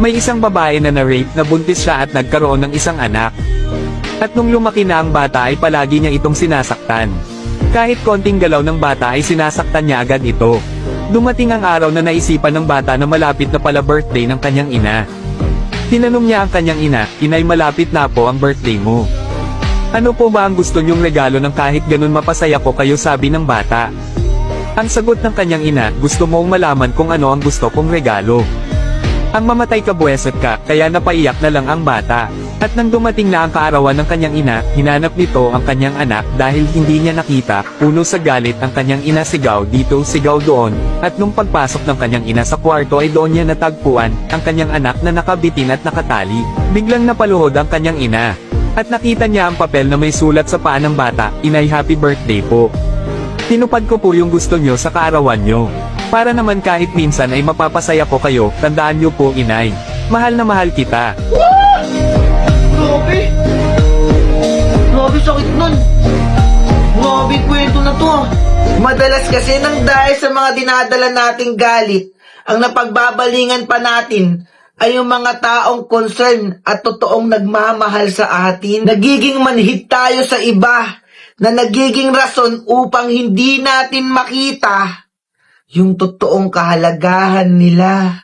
May isang babae na na-rape na buntis siya at nagkaroon ng isang anak. At nung lumaki na ang bata ay palagi niya itong sinasaktan. Kahit konting galaw ng bata ay sinasaktan niya agad ito. Dumating ang araw na naisipan ng bata na malapit na pala birthday ng kanyang ina. Tinanong niya ang kanyang ina, "Inay, malapit na po ang birthday mo. Ano po ba ang gusto niyong regalo ng kahit ganun mapasaya ko kayo?" sabi ng bata. Ang sagot ng kanyang ina, "Gusto mong malaman kung ano ang gusto kong regalo. Ang mamatay ka buweset ka," kaya napaiyak na lang ang bata. At nang dumating na ang kaarawan ng kanyang ina, hinanap nito ang kanyang anak dahil hindi niya nakita. Puno sa galit ang kanyang ina, sigaw dito, sigaw doon. At nung pagpasok ng kanyang ina sa kwarto ay doon niya natagpuan ang kanyang anak na nakabitin at nakatali. Biglang napaluhod ang kanyang ina. At nakita niya ang papel na may sulat sa paa ng bata, "Inay, happy birthday po. Tinupad ko po yung gusto nyo sa kaarawan nyo. Para naman kahit minsan ay mapapasaya ko kayo, tandaan nyo po, Inay. Mahal na mahal kita." Grabe! Grabe, sakit nun! Grabe, kwento na to ah. Madalas kasi nang dahil sa mga dinadala nating galit, ang napagbabalingan pa natin ay yung mga taong concern at totoong nagmamahal sa atin. Nagiging manhid tayo sa iba na nagiging rason upang hindi natin makita yung totoong kahalagahan nila.